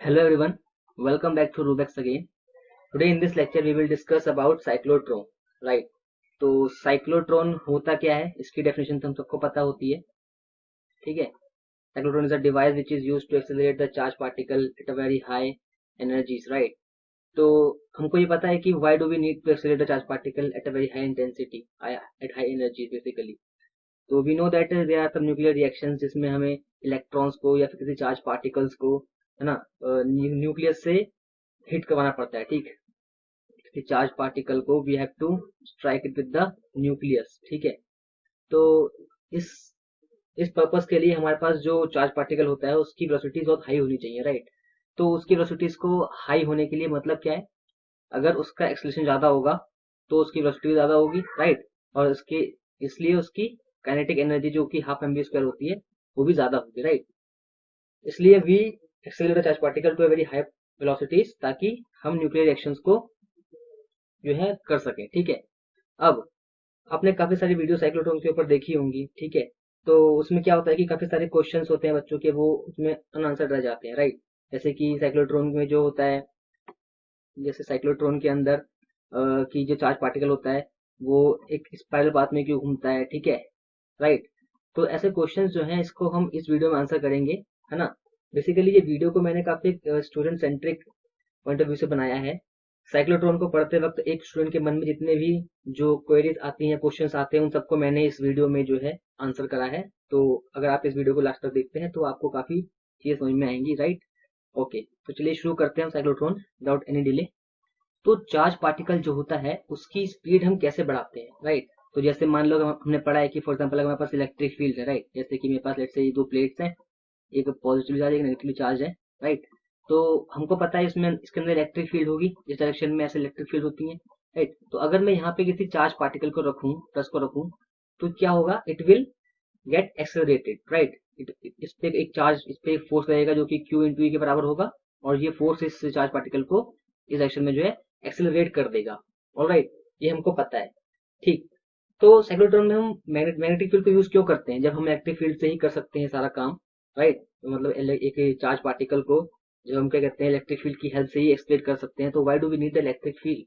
Hello everyone, welcome back to Rubex again. Today in this lecture we will discuss about cyclotron, right? तो cyclotron होता क्या है, इसकी definition तो हम सबको पता होती है, ठीक है? Cyclotron is a device which is used to accelerate the charged particle at a very high energies, right? तो हमको ये पता है कि why do we need to accelerate the charged particle at a very high intensity, at high energy basically. तो we know that there are some nuclear reactions जिसमें हमें electrons को या फिर किसी चार्ज पार्टिकल्स को, है ना, न्यूक्लियस से हिट करवाना पड़ता है, ठीक। चार्ज पार्टिकल को we have to strike it with the nucleus, ठीक है। तो इस इस पर्पस के लिए हमारे पास जो चार्ज पार्टिकल होता है उसकी वेलोसिटी बहुत हाई होनी चाहिए, राइट। तो उसकी वेलोसिटीज को हाई होने के लिए मतलब क्या है, अगर उसका एक्सेलरेशन ज्यादा होगा तो उसकी वेलोसिटी ज्यादा होगी, राइट। और इसके इसलिए उसकी काइनेटिक एनर्जी जो कि हाफ एम बी स्क्वायर होती है वो भी ज्यादा होगी, राइट। इसलिए we accelerate charge particle to a very high velocities ताकि हम न्यूक्लियर रिएक्शंस को जो है कर सके, ठीक है। अब आपने काफी सारी वीडियो साइक्लोट्रॉन के ऊपर देखी होंगी, ठीक है। तो उसमें क्या होता है कि काफी सारे क्वेश्चंस होते हैं बच्चों के, वो उसमें अनआंसर्ड रह जाते हैं, राइट। जैसे कि साइक्लोट्रॉन में जो होता है, जैसे साइक्लोट्रॉन के अंदर की जो चार्ज पार्टिकल होता है वो एक स्पाइरल पाथ में क्यों घूमता है, ठीक है, राइट। तो ऐसे क्वेश्चंस जो हैं इसको हम इस वीडियो में आंसर करेंगे, है ना। बेसिकली ये वीडियो को मैंने काफी student centric point of view से बनाया है। साइक्लोट्रॉन को पढ़ते वक्त एक स्टूडेंट के मन में जितने भी जो क्वेरीज आती हैं, क्वेश्चंस आते हैं, उन सबको मैंने इस वीडियो में जो है आंसर करा है। तो अगर आप इस वीडियो को लास्ट तक देखते हैं तो आपको काफी चीजें समझ में आएंगी, राइट। ओके, तो चलिए शुरू करते हैं साइक्लोट्रॉन विदाउट एनी डिले। तो चार्ज पार्टिकल जो होता है उसकी स्पीड हम कैसे बढ़ाते हैं, राइट। तो जैसे मान लो हमने पढ़ा है कि फॉर एग्जांपल अगर हमारे पास इलेक्ट्रिक फील्ड है, राइट। जैसे कि मेरे पास लेट्स से ये दो प्लेट्स हैं, एक पॉजिटिवली चार्ज एक नेगेटिवली चार्ज है, राइट। तो हमको पता है इसमें इसके अंदर इलेक्ट्रिक फील्ड होगी, इस डायरेक्शन में ऐसे इलेक्ट्रिक फील्ड होती है, राइट। तो अगर मैं यहाँ पे किसी चार्ज पार्टिकल को रखूं, प्लस को रखूं, तो क्या होगा, it will get accelerated, right. इस पे एक चार्ज, इस पे एक फोर्स लगेगा जो कि क्यू इंटू ई के बराबर होगा, और ये फोर्स इस चार्ज पार्टिकल को इस डायरेक्शन में जो है एक्सेलरेट कर देगा, ऑलराइट। ये हमको पता है, ठीक। तो साइक्लोट्रॉन में हम मैग्नेटिक फील्ड को यूज क्यों करते हैं, जब हम इलेक्ट्रिक फील्ड से ही कर सकते हैं सारा काम, राइट। मतलब एक चार्ज पार्टिकल को जब हम क्या कहते हैं इलेक्ट्रिक फील्ड की हेल्प से ही एक्सप्लेन कर सकते हैं, तो why do we need the electric field.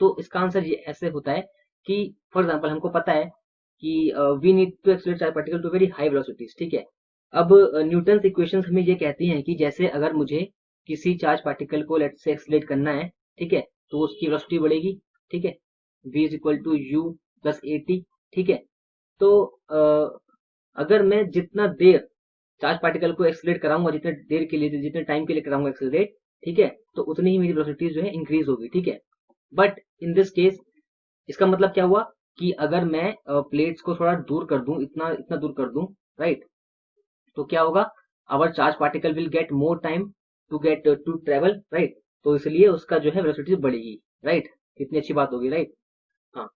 तो इसका आंसर ये ऐसे होता है कि फॉर एग्जांपल हमको पता है कि we need to accelerate charge particle to very high velocities, ठीक है। अब न्यूटन इक्वेशंस हमें ये कहती हैं कि जैसे अगर मुझे किसी चार्ज पार्टिकल को लेट से एक्सेलरेट करना है, ठीक है, तो उसकी वेलोसिटी बढ़ेगी, ठीक है। v is equal to u plus a t, ठीक है। तो अगर मैं जितना देर चार्ज पार्टिकल को एक्सेलरेट कराऊंगा, जितने देर के लिए, जितने टाइम के लिए कराऊंगा एक्सेलरेट, ठीक है, तो उतनी ही मेरी वेलोसिटी जो है इंक्रीज होगी, ठीक है। बट इन दिस केस इसका मतलब क्या हुआ कि अगर मैं प्लेट्स को थोड़ा दूर कर दूं, इतना इतना दूर कर दूं, राइट, तो क्या होगा, our charge particle will get more time to travel, right. तो इसलिए उसका जो है वेलोसिटी बढ़ेगी, राइट। कितनी अच्छी बात होगी, राइट। हाँ,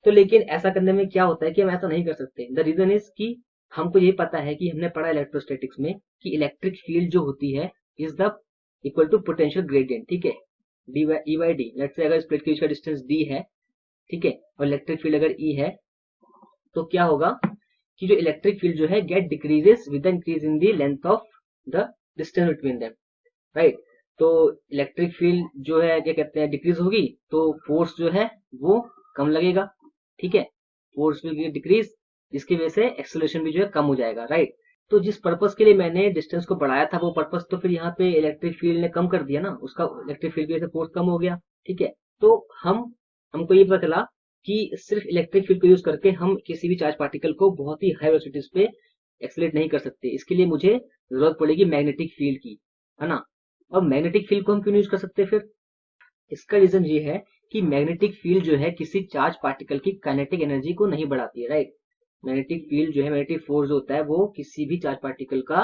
तो लेकिन ऐसा करने में क्या होता है कि हम ऐसा नहीं कर सकते। द रीजन इज कि हमको ये पता है कि हमने पढ़ा इलेक्ट्रोस्टैटिक्स में कि इलेक्ट्रिक फील्ड जो होती है is the equal to potential gradient, ठीक है, d by e by d. Let's say अगर इस प्लेट के बीच का डिस्टेंस डी है, ठीक है, और इलेक्ट्रिक फील्ड अगर ई है, तो क्या होगा कि जो इलेक्ट्रिक फील्ड जो है get decreases with increase in the length of the distance between them, right. तो इलेक्ट्रिक फील्ड जो है क्या कहते हैं डिक्रीज होगी, तो फोर्स जो है वो कम लगेगा, ठीक है। फोर्स विल डिक्रीज, जिसकी वजह से एक्सेलरेशन भी जो है कम हो जाएगा, राइट। तो जिस पर्पस के लिए मैंने डिस्टेंस को बढ़ाया था वो पर्पस तो फिर यहाँ पे इलेक्ट्रिक फील्ड ने कम कर दिया ना, उसका इलेक्ट्रिक फील्ड की वजह से फोर्स कम हो गया, ठीक है। तो हमको ये पता चला कि सिर्फ इलेक्ट्रिक फील्ड को यूज करके हम किसी भी चार्ज पार्टिकल को बहुत ही हाई वेलोसिटीज पे एक्सेलरेट नहीं कर सकते। इसके लिए मुझे जरूरत पड़ेगी मैग्नेटिक फील्ड की, है ना। और मैग्नेटिक फील्ड को हम क्यों यूज कर सकते हैं फिर, इसका रीजन ये है कि मैग्नेटिक फील्ड जो है किसी चार्ज पार्टिकल की काइनेटिक एनर्जी को नहीं बढ़ाती है, राइट। मैग्नेटिक फील्ड जो है, मैग्नेटिक फोर्स होता है, वो किसी भी चार्ज पार्टिकल का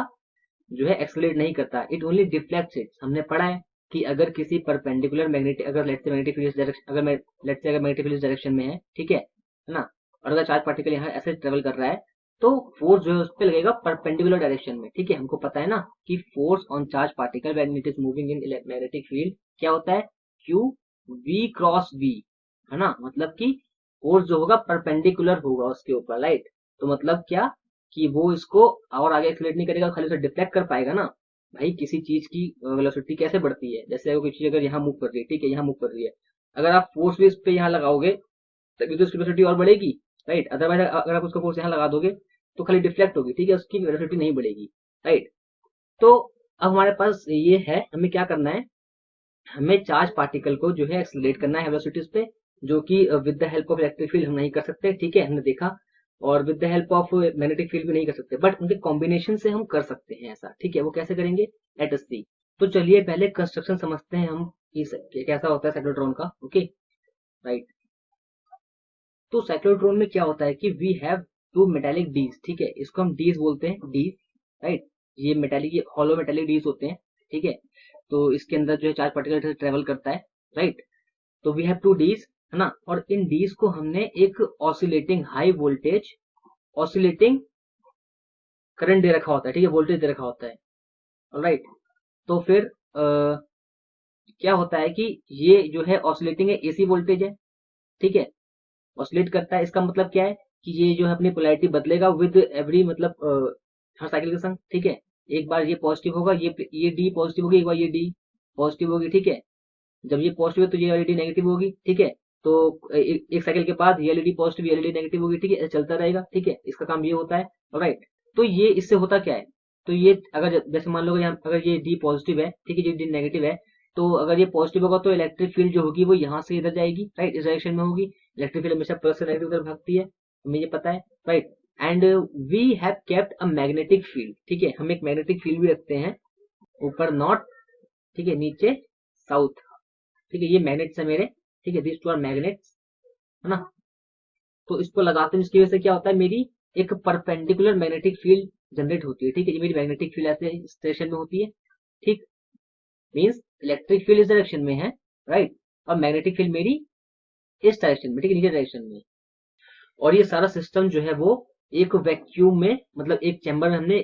जो है एक्सेलरेट नहीं करता, इट ओनली डिफ्लेक्ट्स इट। हमने पढ़ा है कि अगर किसी परपेंडिकुलर मैग्नेटिक, अगर let's say magnetic field direction, अगर मैं लेट्स से अगर मैग्नेटिक फील्ड डायरेक्शन में है, ठीक है ना, और अगर चार्ज पार्टिकल यहाँ ऐसे ट्रेवल कर रहा है, तो फोर्स जो है उस पर लगेगा परपेंडिकुलर डायरेक्शन में, ठीक है। हमको पता है ना कि force on charge particle when it is moving in magnetic field क्या होता है, क्यू वी क्रॉस वी, है ना। मतलब कि फोर्स जो होगा परपेंडिकुलर होगा उसके ऊपर, राइट। तो मतलब क्या कि वो इसको और आगे एक्सेलरेट नहीं करेगा, खाली उसे डिफ्लेक्ट कर पाएगा ना। भाई किसी चीज की वेलोसिटी कैसे बढ़ती है, जैसे कोई चीज अगर यहाँ मूव कर रही है, ठीक है, यहाँ मूव कर रही है, अगर आप फोर्स भी इस पे यहाँ लगाओगे तभी तो उसकी वेलोसिटी और बढ़ेगी, राइट। अदरवाइज अगर आप उसका फोर्स यहाँ लगा दोगे तो खाली डिफ्लेक्ट होगी, ठीक है, उसकी वेलोसिटी नहीं बढ़ेगी, राइट। तो अब हमारे पास ये है, हमें क्या करना है, हमें चार्ज पार्टिकल को जो है एक्सेलरेट करना है वेलोसिटीज पे, जो कि with the help of electric field हम नहीं कर सकते, ठीक है, हमने देखा। और with the help of magnetic field भी नहीं कर सकते, बट उनके कॉम्बिनेशन से हम कर सकते हैं ऐसा, ठीक है। वो कैसे करेंगे, लेट अस सी। तो चलिए पहले कंस्ट्रक्शन समझते हैं हम कि कैसा होता है साइक्लोट्रॉन का, ओके, राइट। तो साइक्लोट्रॉन में क्या होता है कि वी हैव टू मेटेलिक डीज, ठीक है, इसको हम डीज बोलते हैं, डीज, राइट। ये मेटेलिक, ये हॉलो मेटेलिक डीज होते हैं, ठीक है। तो इसके अंदर जो है चार्ज पार्टिकल ट्रेवल करता है, राइट। तो वी हैव टू डीज, है ना, और इन डीज को हमने एक oscillating high voltage oscillating current दे रखा होता है, ठीक है, वोल्टेज दे रखा होता है, राइट। तो फिर क्या होता है कि ये जो है ऑसिलेटिंग है, एसी वोल्टेज है, ठीक है, ऑसिलेट करता है। इसका मतलब क्या है कि ये जो है अपनी पोलैरिटी बदलेगा विद एवरी, मतलब हर साइकिल के संग, ठीक है। एक बार ये पॉजिटिव होगा, ये डी पॉजिटिव होगी, एक बार ये डी पॉजिटिव होगी, ठीक है। जब ये पॉजिटिव है तो ये एलईडी नेगेटिव होगी, ठीक है। तो एक साइकिल के बाद ये एलईडी पॉजिटिव, ये एलईडी नेगेटिव होगी, ठीक है, ऐसे चलता रहेगा, ठीक है, इसका काम ये होता है, राइट। तो ये इससे होता क्या है, तो ये अगर जैसे मान लो यहाँ अगर ये डी पॉजिटिव है, ठीक है, ये डी नेगेटिव है, तो अगर ये पॉजिटिव होगा तो इलेक्ट्रिक फील्ड जो होगी वो यहाँ से इधर जाएगी, राइट, इस डायरेक्शन में होगी। इलेक्ट्रिक फील्ड हमेशा प्लस से नेगेटिव तरफ भागती है, हमें ये पता है, right. And we have kept a magnetic field, ठीक है, हम एक मैग्नेटिक फील्ड भी रखते हैं, ऊपर नॉर्थ, ठीक है, नीचे साउथ, ठीक है, ये मैग्नेट्स है मेरे, ठीक है, दिस टू आर मैग्नेट्स, है ना। तो इसको लगाते हैं, इसकी वजह से क्या होता है, मेरी एक परपेंडिकुलर मैग्नेटिक फील्ड जनरेट होती है, ठीक है, ये मेरी मैग्नेटिक फील्ड ऐसे इस डायरेक्शन में होती है, ठीक, मींस इलेक्ट्रिक फील्ड इस डायरेक्शन में है, राइट, और मैग्नेटिक फील्ड मेरी इस डायरेक्शन में, ठीक है, नीचे डायरेक्शन में। और ये सारा सिस्टम जो है वो एक वैक्यूम में, मतलब एक चैम्बर में हमने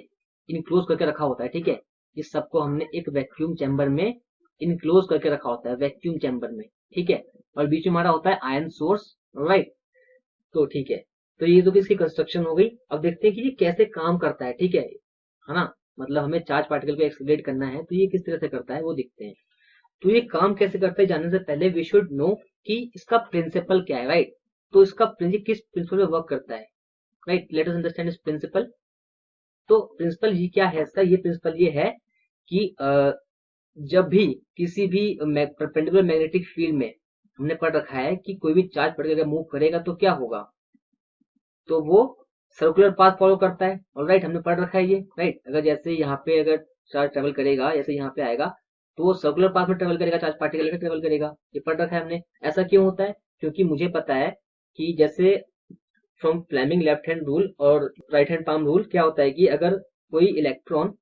इनक्लोज करके रखा होता है, ठीक है। इस सबको हमने एक वैक्यूम चैम्बर में इनक्लोज करके रखा होता है, वैक्यूम चैम्बर में, ठीक है। और बीच में हमारा होता है आयन सोर्स, राइट। तो ठीक है, तो ये तो इसकी कंस्ट्रक्शन हो गई। अब देखते हैं कि ये कैसे काम करता है, ठीक है ना, मतलब हमें चार्ज पार्टिकल को एक्सेलरेट करना है तो ये किस तरह से करता है वो देखते हैं। तो ये काम कैसे करता है जानने से पहले वी शुड नो कि इसका प्रिंसिपल क्या है, राइट। तो इसका प्रिंसिपल किस प्रिंसिपल पे वर्क करता है, राइट, लेट अस अंडरस्टैंड इस प्रिंसिपल। तो प्रिंसिपल ये क्या है इसका, ये प्रिंसिपल ये है कि जब भी किसी भी परपेंडिकुलर मैग्नेटिक फील्ड में हमने पढ़ रखा है कि कोई भी चार्ज पार्टिकल मूव करेगा तो क्या होगा, तो वो सर्कुलर पाथ फॉलो करता है, ऑलराइट, हमने पढ़ रखा है ये, राइट। अगर जैसे यहाँ पे अगर चार्ज ट्रेवल करेगा, जैसे यहाँ पे आएगा तो वो सर्कुलर पाथ में ट्रेवल करेगा, चार्ज पार्टिकल का ट्रेवल करेगा, ये पढ़ रखा है हमने। ऐसा क्यों होता है, क्योंकि मुझे पता है कि जैसे from Fleming left hand rule और राइट हैंड पाम रूल क्या होता है कि अगर कोई इलेक्ट्रॉन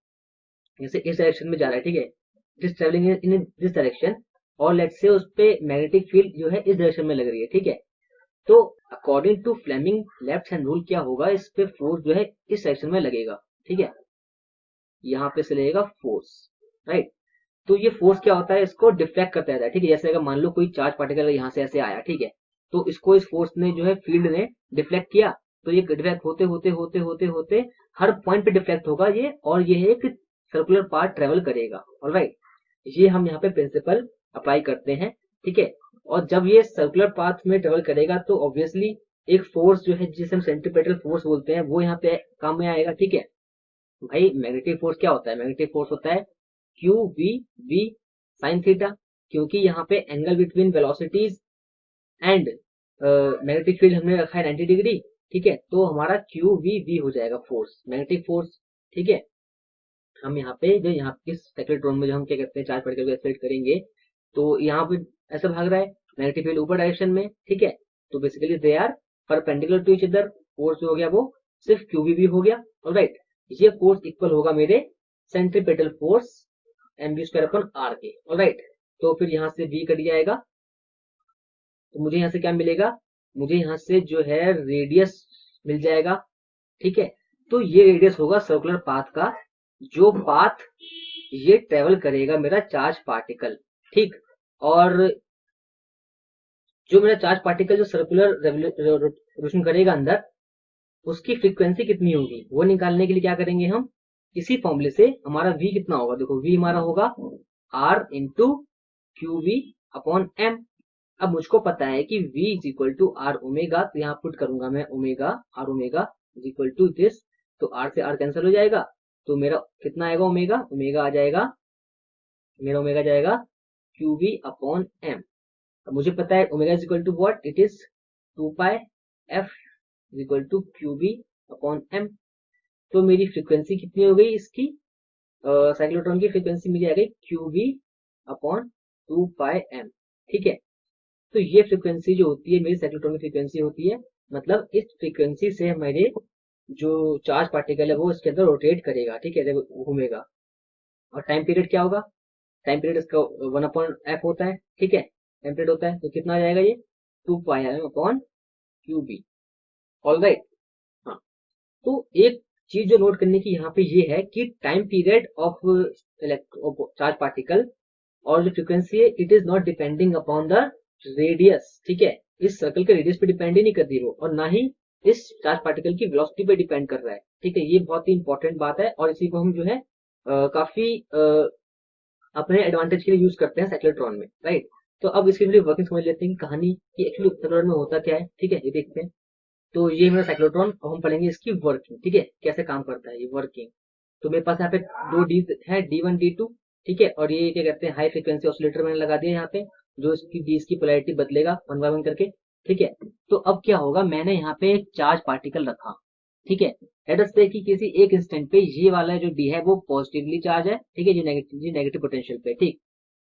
जैसे इस डायरेक्शन में जा रहा है, ठीक है, it is travelling in this direction, और लेट से उस पे मैग्नेटिक फील्ड जो है इस डायरेक्शन में लग रही है, ठीक है। तो according to Fleming left hand rule क्या होगा, इस पे फोर्स जो है इस सेक्शन में लगेगा, ठीक है, यहाँ पे से लगेगा फोर्स, राइट। तो ये फोर्स क्या होता है, इसको डिफ्लेक्ट करता रहता है, ठीक है। जैसे अगर मान लो कोई चार्ज पार्टिकल यहाँ से ऐसे आया, ठीक है, तो इसको इस फोर्स ने जो है फील्ड ने डिफ्लेक्ट किया, तो ये डिफ्लेक्ट होते होते होते होते होते हर पॉइंट पे डिफ्लेक्ट होगा ये, और ये एक सर्कुलर पाथ ट्रेवल करेगा, ऑलराइट। ये हम यहाँ पे प्रिंसिपल अप्लाई करते हैं, ठीक है। और जब ये सर्कुलर पाथ में ट्रेवल करेगा तो ऑब्वियसली एक फोर्स जो है जिसे हम सेंट्रीपेटल फोर्स बोलते हैं वो यहाँ पे काम में आएगा, ठीक है। भाई मैग्नेटिक फोर्स क्या होता है, मैग्नेटिक फोर्स होता है q v v sine theta, क्योंकि यहाँ पे angle between velocities and magnetic field हमने रखा है 90 डिग्री, ठीक है। तो हमारा क्यू वी वी हो जाएगा फोर्स, मैग्नेटिक फोर्स, ठीक है। हम यहाँ पे जो यहाँ इस साइक्लोट्रॉन में जो हम क्या करते हैं चार्ज पार्टिकल को एक्साइट करेंगे, तो यहाँ पे ऐसा भाग रहा है नेगेटिव फील्ड ऊपर डायरेक्शन में, ठीक है। तो basically they are perpendicular to each other, force हो गया वो सिर्फ क्यूबी हो गया, ऑलराइट। ये फोर्स इक्वल होगा मेरे centripetal force mv square upon r के, ऑलराइट। तो फिर यहाँ से v कट जाएगा, तो मुझे यहाँ से क्या मिलेगा, मुझे यहाँ से जो है रेडियस मिल जाएगा, ठीक है। तो ये रेडियस होगा सर्कुलर पाथ का, जो पाथ ये ट्रेवल करेगा मेरा चार्ज पार्टिकल, ठीक। और जो मेरा चार्ज पार्टिकल जो सर्कुलर रेवोल्यूशन करेगा अंदर, उसकी फ्रीक्वेंसी कितनी होगी वो निकालने के लिए क्या करेंगे हम, इसी फॉर्मूले से हमारा v कितना होगा, देखो v हमारा होगा r into q v upon m. अब मुझको पता है कि v is equal to r omega, तो यहाँ पुट करूंगा मैं omega, r omega is equal to this, तो r से r कैंसिल हो जाएगा, तो मेरा कितना आएगा ओमेगा, ओमेगा आ जाएगा, मेरा ओमेगा जाएगा क्यू वी अपॉन एम। अब मुझे पता है omega is equal to what, it is 2 pi f is equal to q v upon m. तो मेरी फ्रीक्वेंसी कितनी हो गई इसकी, साइक्लोट्रॉन की फ्रीक्वेंसी मेरी आ गई q v upon 2 pi m. ठीक है, तो ये फ्रीक्वेंसी जो होती है मेरी साइक्लोट्रॉन की फ्रीक्वेंसी होती है, मतलब इस फ्रीक्वेंसी से मेरे जो चार्ज पार्टिकल है वो इसके अंदर रोटेट करेगा। ठीक है, जब घूमेगा। और टाइम पीरियड क्या होगा, टाइम पीरियड इसका 1 अपॉन एफ होता है। ठीक है, टाइम पीरियड होता है, तो कितना आ जाएगा ये 2 pi M upon Q B. All right. हाँ, तो एक चीज जो नोट करने की यहाँ पे ये है कि time period of charge particle और जो फ्रीक्वेंसी है it is not depending upon the radius. ठीक है, इस सर्कल के रेडियस पे डिपेंड ही नहीं कर रही वो, और ना ही इस चार्ज पार्टिकल की वेलोसिटी पे डिपेंड कर रहा है। ठीक है, ये बहुत ही इंपॉर्टेंट बात है, और इसी को हम जो है काफी अपने एडवांटेज के लिए यूज करते हैं साइक्लोट्रॉन में। राइट, तो अब इसकी वर्किंग समझ लेते हैं कि कहानी कि एक्चुअली साइक्लोट्रॉन में होता क्या है। ठीक है, ये देखते हैं। तो ये मेरा साइक्लोट्रॉन, और हम पढ़ेंगे इसकी वर्किंग। ठीक है, कैसे काम करता है ये वर्किंग। तो मेरे पास यहाँ पे दो डी है, D1 D2। ठीक है, और ये क्या कहते हैं हाई फ्रिक्वेंसी ऑसिलेटर मैंने लगा दिया यहाँ पे, जो इसकी डी की पोलैरिटी बदलेगा 1 बाय 1 करके। ठीक है, तो अब क्या होगा, मैंने यहाँ पे एक चार्ज पार्टिकल रखा। ठीक है, लेट अस से कि किसी एक इंस्टेंट पे ये वाला जो डी है वो पॉजिटिवली चार्ज है। ठीक है, जो नेगेटिव पोटेंशियल पे। ठीक,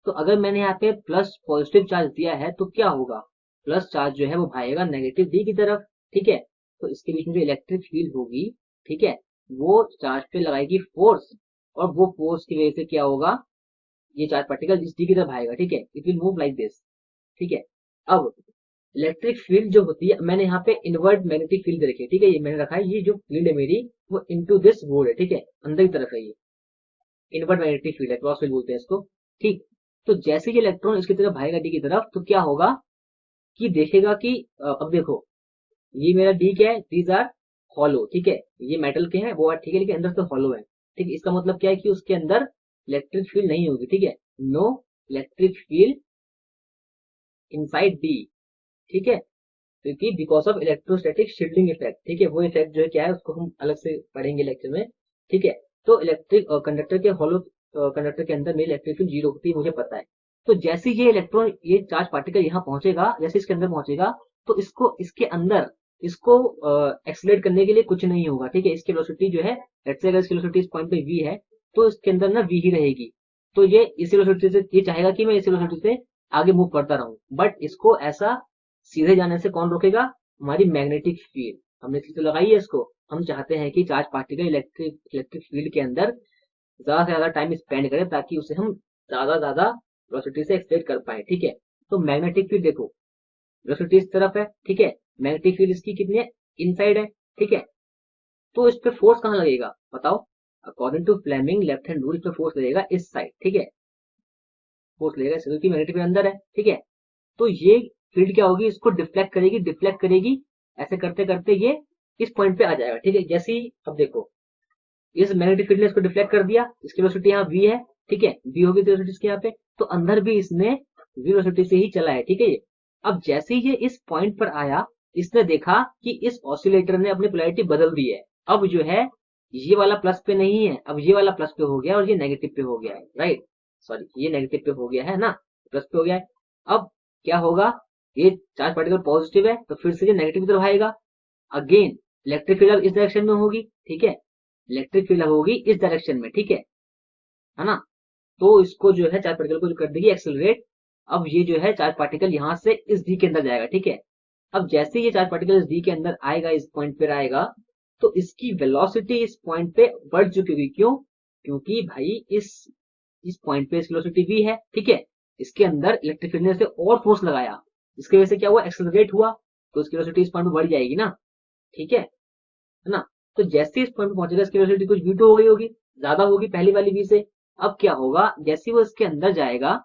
तो अगर मैंने यहाँ पे प्लस पॉजिटिव चार्ज दिया है तो क्या होगा, प्लस चार्ज जो है वो भागेगा नेगेटिव डी की तरफ। ठीक है, तो इसके बीच में जो इलेक्ट्रिक फील्ड होगी, ठीक है, वो चार्ज पे लगाएगी फोर्स, और वो फोर्स की वजह से क्या होगा, ये चार्ज पार्टिकल जिस डी की तरफ आएगा। ठीक है, it will move like this. ठीक है, अब इलेक्ट्रिक फील्ड जो होती है, मैंने यहाँ पे इनवर्ट मैग्नेटिक फील्ड रखी है। ठीक है, ये मैंने रखा है, ये जो फील्ड है मेरी वो इनटू दिस बोर्ड है। ठीक है, अंदर की तरफ है, ये इनवर्ट मैग्नेटिक फील्ड है, क्रॉस फील्ड बोलते हैं इसको। ठीक, तो जैसे ये इलेक्ट्रॉन इसकी तरफ भागेगा डी की तरफ, तो क्या होगा कि देखेगा कि अब देखो ये मेरा डी क्या है, दीज आर हॉलो। ठीक है, ये मेटल के हैं वो है, ठीक है, लेकिन अंदर से हॉलो है। ठीक है, इसका मतलब क्या है कि उसके अंदर इलेक्ट्रिक फील्ड नहीं होगी। ठीक है, no electric field inside d. ठीक है, क्योंकि because of electrostatic shielding effect. ठीक है, वो इफेक्ट जो है क्या है उसको हम अलग से पढ़ेंगे लेक्चर में। ठीक है, तो इलेक्ट्रिक कंडक्टर के हॉलो कंडक्टर के अंदर में इलेक्ट्रिक फील्ड जीरो होती है, मुझे पता है। तो जैसे ये इलेक्ट्रॉन, ये चार्ज पार्टिकल यहाँ पहुंचेगा, जैसे इसके अंदर पहुंचेगा, तो इसको इसके अंदर इसको एक्सलेट करने के लिए कुछ नहीं होगा। ठीक है, इसकी वेलोसिटी जो है, लेट्स से अगर इसकी वेलोसिटी इस पॉइंट पे v है, तो इसके अंदर ना v ही रहेगी। तो ये इसी वेलोसिटी से, ये चाहेगा कि मैं इसी वेलोसिटी से आगे मूव करता रहूं, बट इसको ऐसा सीधे जाने से कौन रोकेगा, हमारी मैग्नेटिक फील्ड। हमने तो लगाई है इसको, हम चाहते हैं कि चार्ज पार्टिकल इलेक्ट्रिक फील्ड के अंदर ज्यादा से ज्यादा टाइम स्पेंड करे, ताकि उसे हम ज्यादा वेलोसिटी से एक्सलेट कर पाए। ठीक है, तो मैग्नेटिक फील्ड देखो, वेलोसिटी इस तरफ है। ठीक है, मैग्नेटिक फील्ड इसकी कितनी है, इनसाइड है। ठीक है, तो इस पे फोर्स कहाँ लगेगा बताओ, according to Fleming left hand rule, इस पे फोर्स लगेगा इस साइड। ठीक है, फोर्स लगेगा क्योंकि मैग्नेटिक फील्ड अंदर है। ठीक है, तो ये फील्ड क्या होगी, इसको डिफ्लेक्ट करेगी, ऐसे करते करते ये इस पॉइंट पे आ जाएगा। ठीक है, जैसे ही अब देखो इस मैग्नेटिक फील्ड ने इसको डिफ्लेक्ट कर दिया, इसकी वेलोसिटी यहाँ v है। ठीक है, v होगी वेलोसिटी इसके यहाँ पे, तो अंदर भी इसने v वेलोसिटी से ही चला है। ठीक है, ये अब जैसे ही ये इस पॉइंट पर आया, इसने देखा कि इस ऑसिलेटर ने अपनी पोलैरिटी बदल दी है। अब जो है ये वाला प्लस पे नहीं है, अब ये वाला प्लस पे हो गया और ये नेगेटिव पे हो गया है। राइट, सॉरी, ये नेगेटिव पे हो गया है ना, प्लस पे हो गया है। अब क्या होगा, ये चार्ज पार्टिकल पॉजिटिव है, तो फिर से ये नेगेटिव की तरफ आएगा। अगेन इलेक्ट्रिक फील्ड अब इस डायरेक्शन में होगी। ठीक है, इलेक्ट्रिक फील्ड होगी इस डायरेक्शन में। ठीक है ना, तो इसको जो है चार्ज पार्टिकल को जो कर देगी एक्सेलरेट। अब ये जो है चार्ज पार्टिकल यहाँ से इस डी के अंदर जाएगा। ठीक है, अब जैसे ये चार्ज पार्टिकल इस डी के अंदर आएगा, इस पॉइंट पर आएगा, तो इसकी वेलोसिटी इस पॉइंट पे बढ़ चुकी होगी। क्यों, क्योंकि भाई इस पॉइंट पे वेलोसिटी v है। ठीक है, इसके अंदर इलेक्ट्रिक फील्ड ने से और फोर्स लगाया, इसकी वजह से क्या हुआ, एक्सेलरेट हुआ, तो इसकी वेलोसिटी इस पॉइंट पे बढ़ जाएगी ना। ठीक है ना, तो जैसे इस पॉइंट पे पहुंचेगा इसकी वेलोसिटी कुछ v2 हो गई होगी, ज्यादा होगी पहली वाली v से। अब क्या होगा, जैसे वो इसके अंदर जाएगा,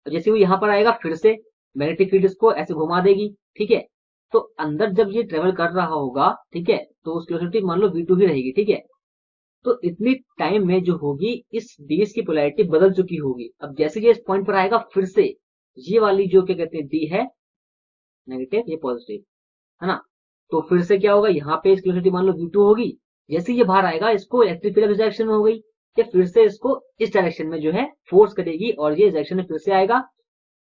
जैसे वो यहाँ पर आएगा, फिर से मैग्नेटिक फील्ड इसको ऐसे घुमा देगी। ठीक है, तो अंदर जब ये ट्रेवल कर रहा होगा, ठीक है, तो उसकी वेलोसिटी मान लो v2 ही रहेगी। ठीक है, तो इतनी टाइम में जो होगी इस ds की पोलैरिटी बदल चुकी होगी। अब जैसे ये इस पॉइंट पर आएगा फिर से ये वाली जो क्या कहते हैं d है नेगेटिव, ये पॉजिटिव है ना, तो फिर से क्या होगा, यहाँ पे इसकी वेलोसिटी मान लो v2 होगी। जैसे ये बाहर आएगा इसको इलेक्ट्रिक फील्ड इस डायरेक्शन में हो गई, ये फिर से इसको इस डायरेक्शन में जो है फोर्स करेगी और ये इस डायरेक्शन में फिर से आएगा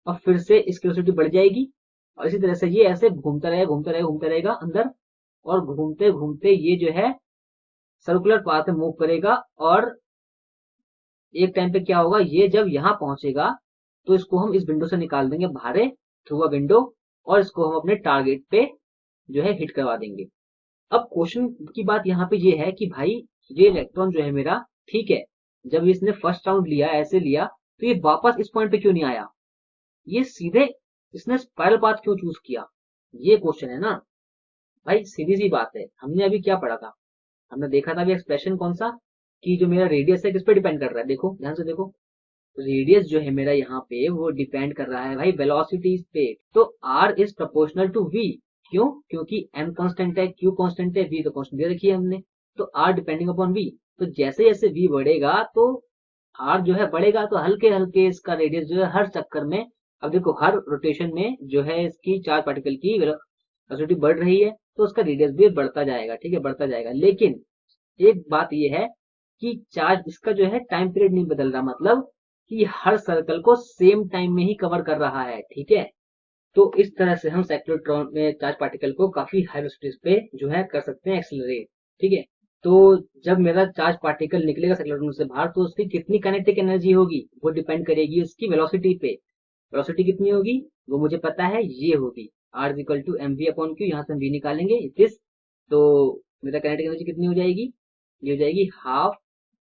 और फिर से इसकी वेलोसिटी बढ़ जाएगी और इसी तरह से ये ऐसे घूमता रहेगा घूमता रहेगा घूमता रहेगा अंदर, और घूमते घूमते ये जो है सर्कुलर पाथ में मूव करेगा और एक टाइम पे क्या होगा, ये जब यहाँ पहुंचेगा तो इसको हम इस विंडो से निकाल देंगे बाहर थ्रू अ विंडो और इसको हम अपने टारगेट पे जो है हिट करवा देंगे। अब क्वेश्चन की बात यहाँ पे ये है कि भाई ये इलेक्ट्रॉन जो है मेरा, ठीक है, जब इसने फर्स्ट राउंड लिया ऐसे लिया तो ये वापस इस पॉइंट पे क्यों नहीं आया, ये सीधे इसने स्पाइरल पाथ क्यों चूज किया, ये क्वेश्चन है ना भाई। सीधी सी बात है, हमने अभी क्या पढ़ा था, हमने देखा था अभी एक्सप्रेशन कौन सा, कि जो मेरा रेडियस है किस पे डिपेंड कर रहा है, देखो ध्यान से देखो, रेडियस जो है मेरा यहाँ पे वो डिपेंड कर रहा है भाई वेलोसिटी पे। तो r is proportional to v, क्यों, क्योंकि m कांस्टेंट है, q कांस्टेंट है, v तो कांस्टेंट दे रखी है हमने, तो r डिपेंडिंग अपॉन v। तो जैसे जैसे v बढ़ेगा तो r जो है बढ़ेगा, तो हल्के हल्के इसका रेडियस जो है हर चक्कर में, अब देखो हर रोटेशन में जो है इसकी चार्ज पार्टिकल की वेलोसिटी बढ़ रही है तो उसका रेडियस भी बढ़ता जाएगा, ठीक है, बढ़ता जाएगा। लेकिन एक बात यह है कि चार्ज इसका जो है टाइम पीरियड नहीं बदल रहा, मतलब कि हर सर्कल को सेम टाइम में ही कवर कर रहा है, ठीक है। तो इस तरह से हम साइक्लोट्रॉन में चार्ज पार्टिकल को काफी हाई वेलोसिटीज पे जो है कर सकते हैं एक्सेलरेट, ठीक है। तो जब मेरा चार्ज पार्टिकल निकलेगा साइक्लोट्रॉन से बाहर तो उसकी कितनी काइनेटिक एनर्जी होगी वो डिपेंड करेगी उसकी वेलोसिटी पे। वेलोसिटी कितनी होगी वो मुझे पता है, ये होगी r equal to m v upon q, यहाँ से हम v निकालेंगे दिस, तो मेरा काइनेटिक एनर्जी कितनी हो जाएगी, ये हो जाएगी हाफ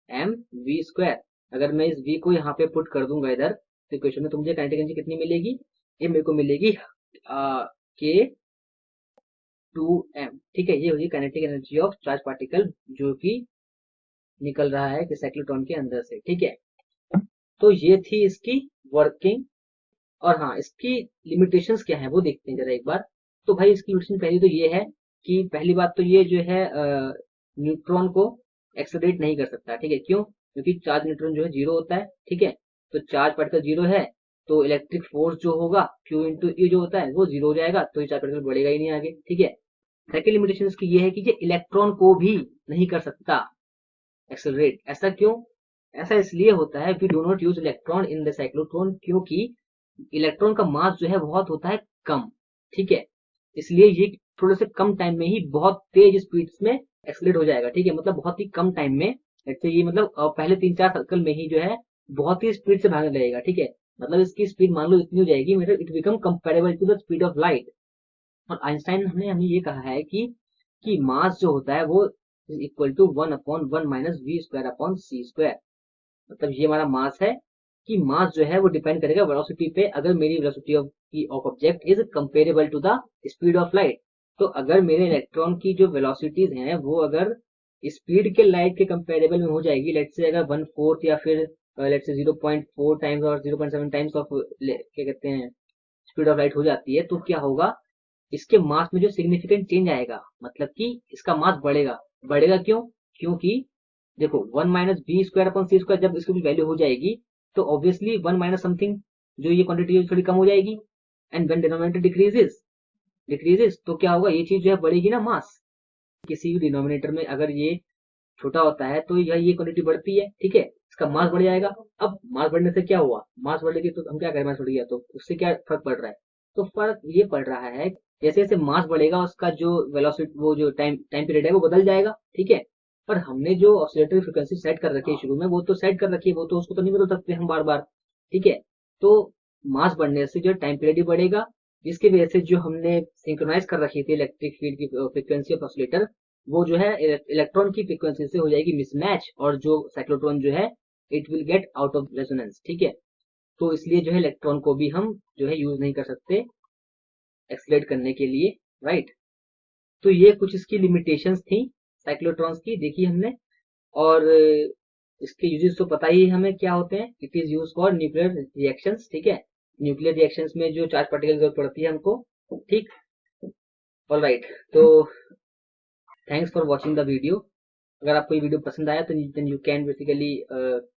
एम वी स्क्वायर। अगर मैं इस v को यहाँ पे पुट कर दूंगा इधर तो इक्वेशन में तो मुझे काइनेटिक एनर्जी कितनी मिलेगी, ये मेरे को मिलेगी के 2m, ठीक है, ये होगी kinetic energy of charge particle जो कि निकल रहा है कि साइक्लोट्रॉन के अंदर से, ठीक है। तो ये थी इसकी वर्किंग, और हाँ इसकी लिमिटेशंस क्या है वो देखते हैं जरा एक बार। तो भाई इसकी लिमिटेशन पहली तो ये है कि पहली बात तो ये जो है न्यूट्रॉन को एक्सेलरेट नहीं कर सकता, ठीक है, क्यों, क्योंकि चार्ज न्यूट्रॉन जो है जीरो होता है, ठीक है, तो चार्ज पार्टिकल जीरो है तो इलेक्ट्रिक फोर्स जो होगा Q इंटू ई जो होता है वो जीरो हो जाएगा, तो ये चार्ज पार्टिकल बढ़ेगा ही नहीं आगे, ठीक है। सेकेंड लिमिटेशन इसकी ये है कि ये इलेक्ट्रॉन को भी नहीं कर सकता एक्सेलरेट। ऐसा क्यों, ऐसा इसलिए होता है we do not use electron in the cyclotron, क्योंकि इलेक्ट्रॉन का मास जो है बहुत होता है कम, ठीक है, इसलिए ये थोड़े से कम टाइम में ही बहुत तेज स्पीड में एक्सेलरेट हो जाएगा, ठीक है, मतलब बहुत ही कम टाइम में, जैसे ये मतलब पहले 3-4 सर्कल में ही जो है बहुत ही स्पीड से भागने लगेगा, ठीक है, मतलब इसकी स्पीड मान लो इतनी हो जाएगी, मतलब it become comparable to the speed of light. और आइंस्टाइन ने हमें ये कहा है कि मास जो होता है वो equal to 1/1 minus v square upon c square, मतलब ये हमारा मास है कि मास जो है वो डिपेंड करेगा वेलोसिटी पे। अगर मेरी velocity of object is comparable to the speed of light, तो अगर मेरे इलेक्ट्रॉन की जो वेलोसिटीज हैं वो अगर स्पीड के लाइट के कंपेरेबल में हो जाएगी, लेट से अगर 1/4 या फिर लेट से 0.4 टाइम्स और 0.7 टाइम्स ऑफ क्या कहते हैं स्पीड ऑफ लाइट हो जाती है, तो क्या होगा, इसके मास में जो सिग्निफिकेंट चेंज आएगा, मतलब कि इसका मास बढ़ेगा। बढ़ेगा क्यों, क्योंकि देखो 1 minus B square upon c square जब इसकी वैल्यू हो जाएगी तो ऑब्वियसली 1 माइनस समथिंग जो ये क्वांटिटी थोड़ी कम हो जाएगी, एंड व्हेन डिनोमिनेटर डिक्रीजेस तो क्या होगा, ये चीज जो है बढ़ेगी ना मास। किसी भी डिनोमिनेटर में अगर ये छोटा होता है तो ये क्वांटिटी बढ़ती है, ठीक है, इसका मास बढ़ जाएगा। अब मास बढ़ने से क्या हुआ, मास बढ़ेगी तो हम क्या करें, मास बढ़ गया तो उससे क्या फर्क पड़ रहा है, तो फर्क ये पड़ रहा है जैसे जैसे मास बढ़ेगा उसका जो वेलोसिटी वो जो टाइम टाइम पीरियड है वो बदल जाएगा, ठीक है। पर हमने जो ऑसिलेटरी फ्रिक्वेंसी सेट कर रखी है शुरू में वो तो सेट कर रखी है, वो तो उसको तो नहीं बदल सकते हम बार बार, ठीक है। तो मास बढ़ने से जो टाइम पीरियड ही बढ़ेगा, जिसकी वजह से जो हमने सिंक्रोनाइज कर रखी थी इलेक्ट्रिक फील्ड की फ्रिक्वेंसी ऑफ ऑसिलेटर वो जो है इलेक्ट्रॉन की फ्रिक्वेंसी से हो जाएगी मिसमैच, और जो साइक्लोट्रॉन जो है it will get out of resonance, ठीक है। तो इसलिए जो है इलेक्ट्रॉन को भी हम जो है यूज नहीं कर सकते एक्सलेट करने के लिए, राइट। तो ये कुछ इसकी लिमिटेशंस थी साइक्लोट्रॉन्स की, देखी हमने। और इसके यूजेस तो पता ही है हमें क्या होते हैं, it is use for nuclear reactions, ठीक है, न्यूक्लियर रिएक्शंस में जो चार्ज पार्टिकल की जरूरत पड़ती है हमको, ठीक, ऑलराइट। तो thanks for watching the video. अगर आपको ये वीडियो पसंद आया तो then you can basically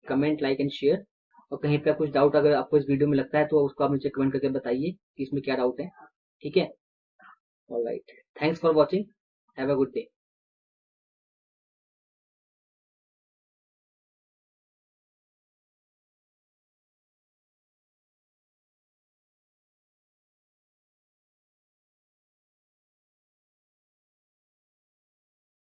comment, like and share. और कहीं पे कुछ डाउट अगर आपको इस वीडियो में लगता है तो उसको आप मुझे कमेंट करके बताइए कि इसमें क्या डाउट है। ठीक है, alright, thanks for watching, have a good day.